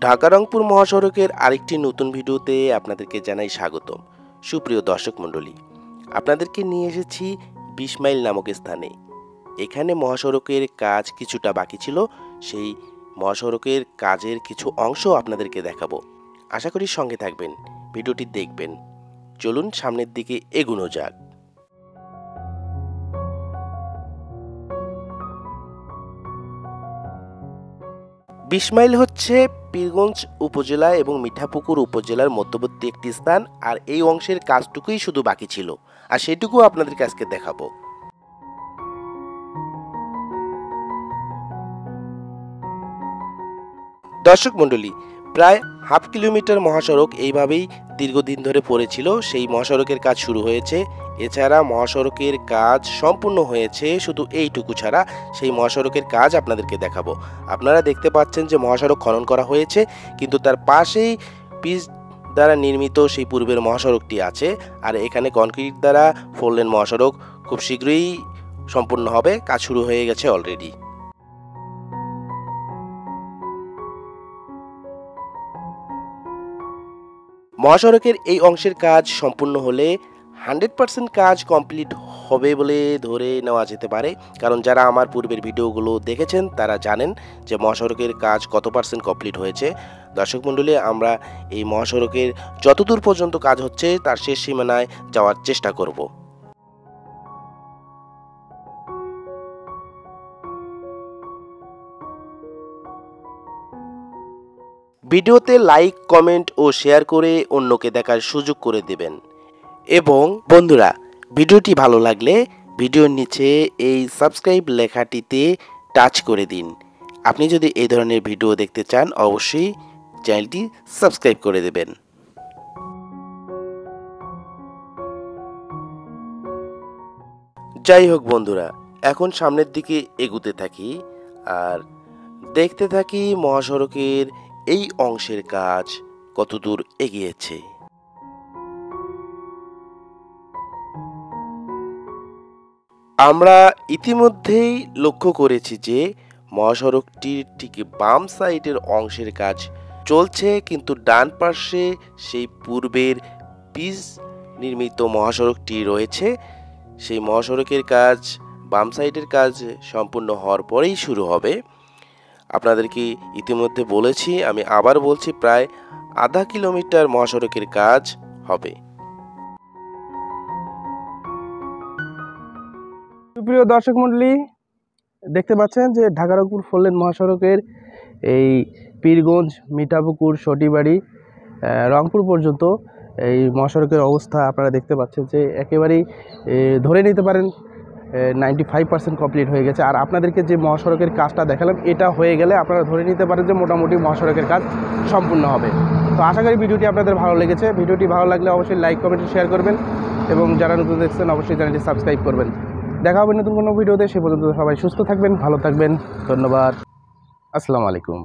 ঢাকা রংপুর মহাসড়কের আরেকটি নতুন ভিডিওতে আপনাদেরকে জানাই স্বাগতম। সুপ্রিয় দর্শক মণ্ডলী, আপনাদেরকে নিয়ে এসেছি ২০ মাইল নামক স্থানে। এখানে মহাসড়কের কাজ কিছুটা বাকি ছিল, সেই মহাসড়কের কাজের কিছু অংশ আপনাদেরকে দেখাবো। আশা করি সঙ্গে থাকবেন, ভিডিওটি দেখবেন। চলুন সামনের দিকে এগোনো যাক। ২০ মাইল হচ্ছে পীরগঞ্জ উপজেলা এবং মিঠাপুকুর উপজেলার মধ্যবর্তী একটি স্থান, আর এই অংশের কাজটুকুই শুধু বাকি ছিল, আর সেটুকু আপনাদেরকে আজকে দেখাবো। দর্শক মণ্ডলী, প্রায় হাফ কিলোমিটার মহাসড়ক এইভাবেই দীর্ঘদিন ধরে পড়েছিল। সেই মহাসড়কের কাজ শুরু হয়েছে। এছাড়া মহাসড়কের কাজ সম্পূর্ণ হয়েছে, শুধু এইটুকু ছাড়া সেই মহাসড়কের কাজ আপনাদেরকে দেখাবো। আপনারা দেখতে পাচ্ছেন যে মহাসড়ক খনন করা হয়েছে, কিন্তু তার পাশেই পিচ দ্বারা নির্মিত সেই পূর্বের মহাসড়কটি আছে। আর এখানে কনক্রিট দ্বারা 4 লেন মহাসড়ক খুব শীঘ্রই সম্পূর্ণ হবে। কাজ শুরু হয়ে গেছে অলরেডি। মহাসড়কের এই অংশের কাজ সম্পূর্ণ হলে 100% কাজ কমপ্লিট হবে বলে ধরে নেওয়া যেতে পারে, কারণ যারা আমার পূর্বের ভিডিওগুলো দেখেছেন তারা জানেন যে মহাসড়কের কাজ কত পার্সেন্ট কমপ্লিট হয়েছে। দর্শক মণ্ডলী, আমরা এই মহাসড়কের যতদূর পর্যন্ত কাজ হচ্ছে তার শেষ সীমানায় যাওয়ার চেষ্টা করব। ভিডিওতে লাইক, কমেন্ট ও শেয়ার করে অন্যকে দেখার সুযোগ করে দেবেন। এবং বন্ধুরা, ভিডিওটি ভালো লাগলে ভিডিওর নিচে এই সাবস্ক্রাইব লেখাটিতে টাচ করে দিন। আপনি যদি এই ধরনের ভিডিও দেখতে চান, অবশ্যই চ্যানেলটি সাবস্ক্রাইব করে দেবেন। যাই হোক বন্ধুরা, এখন সামনের দিকে এগুতে থাকি আর দেখতে থাকি মহাসড়কের এই অংশের কাজ কতদূর এগিয়েছে। আমরা ইতিমধ্যেই লক্ষ্য করেছি যে মহাসড়কটির ঠিক বাম সাইডের অংশের কাজ চলছে, কিন্তু ডান পাশে সেই পূর্বের পিচ নির্মিত মহাসড়কটি রয়েছে। সেই মহাসড়কের কাজ, বাম সাইডের কাজ সম্পূর্ণ হওয়ার পরেই শুরু হবে। আপনাদেরকে ইতিমধ্যে বলেছি, আমি আবার বলছি, প্রায় আধা কিলোমিটার মহাসড়কের কাজ হবে। সুপ্রিয় দর্শক মণ্ডলী, দেখতে পাচ্ছেন যে ঢাকা রংপুর 4 লেন মহাসড়কের এই পীরগঞ্জ, মিঠাপুকুর, সটিবাড়ি, রংপুর পর্যন্ত এই মহাসড়কের অবস্থা আপনারা দেখতে পাচ্ছেন যে একেবারেই ধরে নিতে পারেন 95% কমপ্লিট হয়ে গেছে। আর আপনাদেরকে যে মহাসড়কের কাজটা দেখালাম, এটা হয়ে গেলে আপনারা ধরে নিতে পারেন যে মোটামুটি মহাসড়কের কাজ সম্পূর্ণ হবে। তো আশা করি ভিডিওটি আপনাদের ভালো লেগেছে। ভিডিওটি ভালো লাগলে অবশ্যই লাইক, কমেন্ট, শেয়ার করবেন এবং যারা নতুন দেখছেন অবশ্যই চ্যানেলটি সাবস্ক্রাইব করবেন। দেখা হবে নতুন কোনো ভিডিওতে। সে পর্যন্ত সবাই সুস্থ থাকবেন, ভালো থাকবেন। ধন্যবাদ। আসসালামু আলাইকুম।